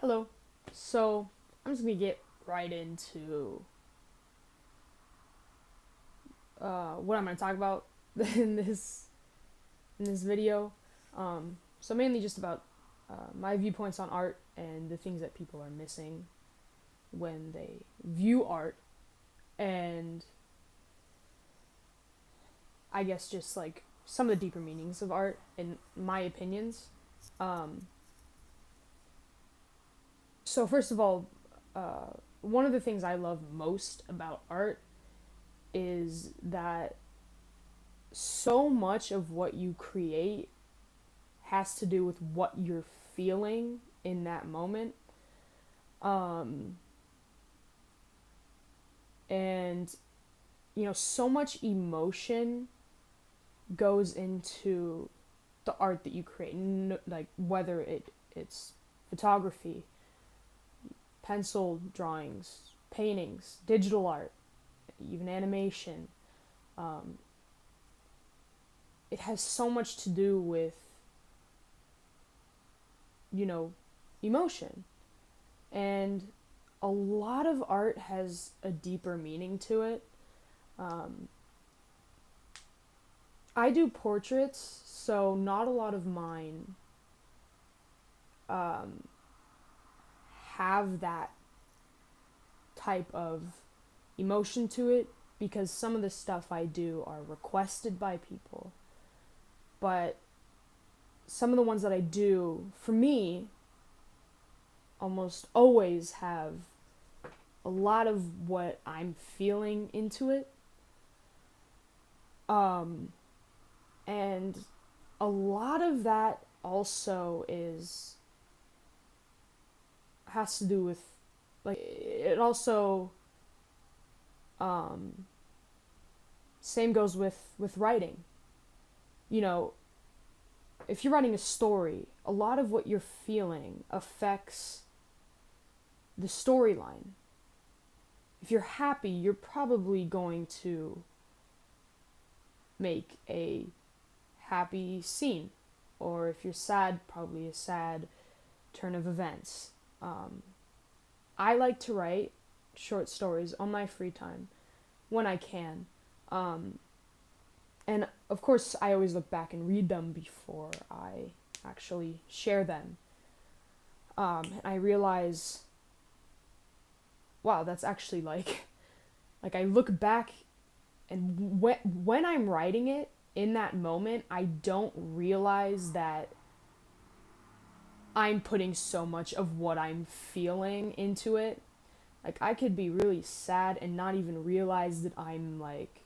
Hello. So I'm just gonna get right into what I'm gonna talk about in this video. So mainly just about my viewpoints on art and the things that people are missing when they view art, and I guess just like some of the deeper meanings of art in my opinions. Um, so first of all, one of the things I love most about art is that so much of what you create has to do with what you're feeling in that moment. Um, and, so much emotion goes into the art that you create, like whether it's photography, pencil drawings, paintings, digital art, even animation. Um, it has so much to do with, you know, emotion. And a lot of art has a deeper meaning to it. Um, I do portraits, so not a lot of mine um, have that type of emotion to it because some of the stuff I do are requested by people. But some of the ones that I do, for me, almost always have a lot of what I'm feeling into it. Um, and a lot of that also is has to do with, like, it also um same goes with writing. You know, if you're writing a story, a lot of what you're feeling affects the storyline. If you're happy, you're probably going to make a happy scene, or if you're sad, probably a sad turn of events. um, I like to write short stories on my free time when I can. Um, and of course, I always look back and read them before I actually share them. And I realize, wow, that's actually like I look back, and when I'm writing it in that moment, I don't realize that I'm putting so much of what I'm feeling into it. Like, I could be really sad and not even realize that I'm like,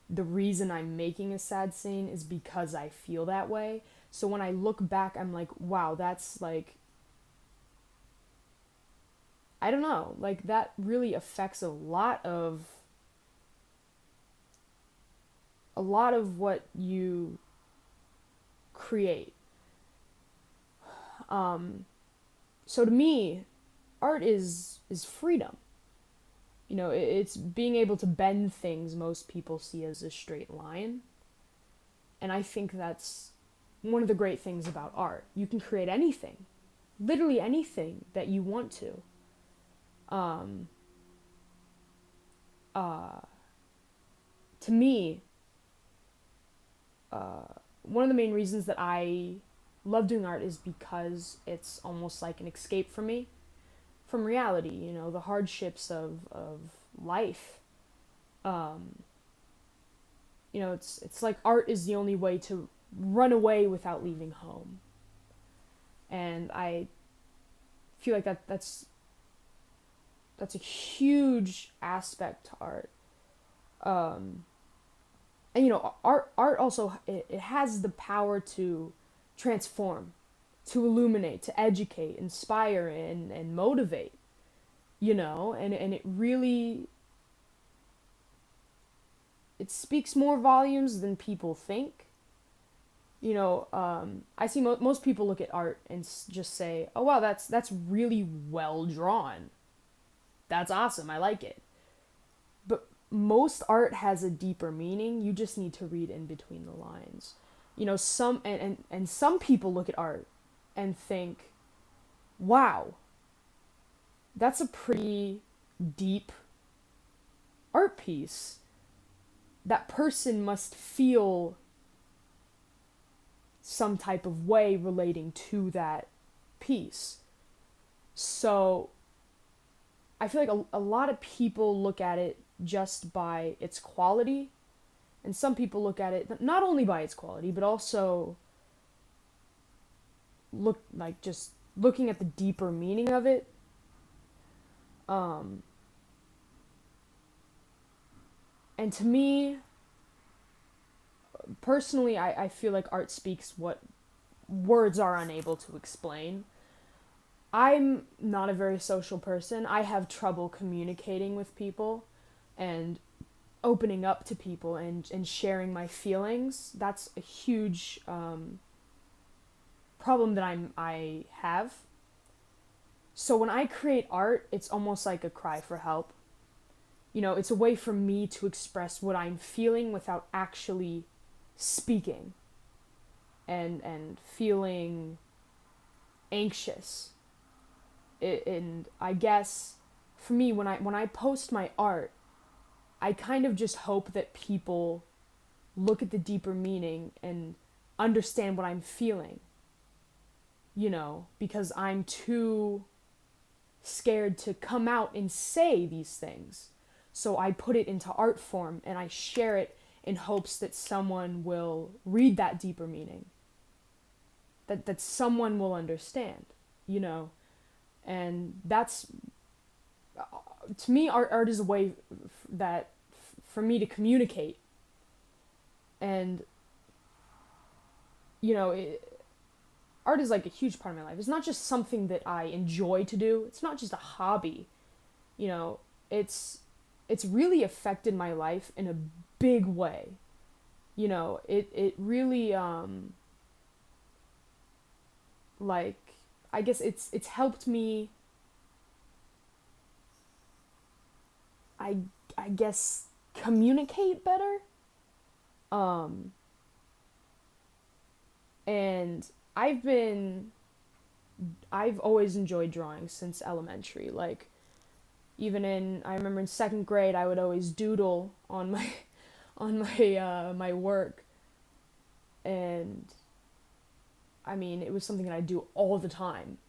the reason I'm making a sad scene is because I feel that way. So when I look back, I'm like, wow, that's like, I don't know, like that really affects a lot of what you create. Um, so to me, art is freedom. It's being able to bend things most people see as a straight line. And I think that's one of the great things about art. You can create anything, literally anything that you want to. Um, uh, to me, one of the main reasons that I love doing art is because it's almost like an escape for me from reality, the hardships of life. Um, it's like art is the only way to run away without leaving home. And I feel like that's a huge aspect to art. Um, and art also, it has the power to transform, to illuminate, to educate, inspire, and motivate. And it really, it speaks more volumes than people think. I see most people look at art and just say, "Oh wow, that's really well drawn. That's awesome. I like it." But most art has a deeper meaning. You just need to read in between the lines. Some and some people look at art and think, wow, that's a pretty deep art piece. That person must feel some type of way relating to that piece. So I feel like a lot of people look at it just by its quality, and some people look at it not only by its quality, but also look like just looking at the deeper meaning of it. Um, and to me, personally, I feel like art speaks what words are unable to explain. I'm not a very social person. I have trouble communicating with people and opening up to people and sharing my feelings. That's a huge problem that I have. So when I create art, it's almost like a cry for help. You know, it's a way for me to express what I'm feeling without actually speaking and feeling anxious. And I guess for me when I post my art, I kind of just hope that people look at the deeper meaning and understand what I'm feeling. You know, because I'm too scared to come out and say these things. So I put it into art form and I share it in hopes that someone will read that deeper meaning. That someone will understand, you know. And that's to me art is a way that for me to communicate. And you know, art is like a huge part of my life. It's not just something that I enjoy to do. It's not just a hobby. You know, it's really affected my life in a big way. You know, it really like I guess it's helped me I I guess communicate better. Um and I've been I've always enjoyed drawing since elementary. Like even in I remember in second grade I would always doodle on my on my work. And I mean it was something that I do all the time.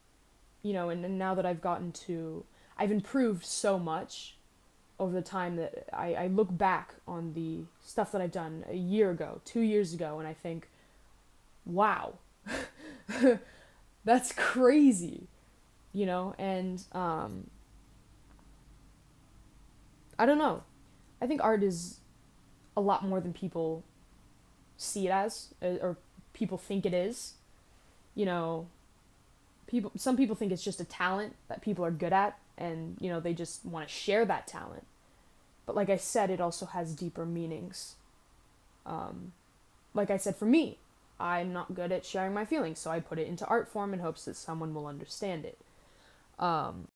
You know, and now that I've improved so much over the time that I look back on the stuff that I've done a year ago, 2 years ago, and I think, wow, that's crazy, you know. And I don't know. I think art is a lot more than people see it as, or people think it is. You know, some people think it's just a talent that people are good at, and you know they just want to share that talent. But like I said, it also has deeper meanings. Um, like I said, for me, I'm not good at sharing my feelings, so I put it into art form in hopes that someone will understand it. Um,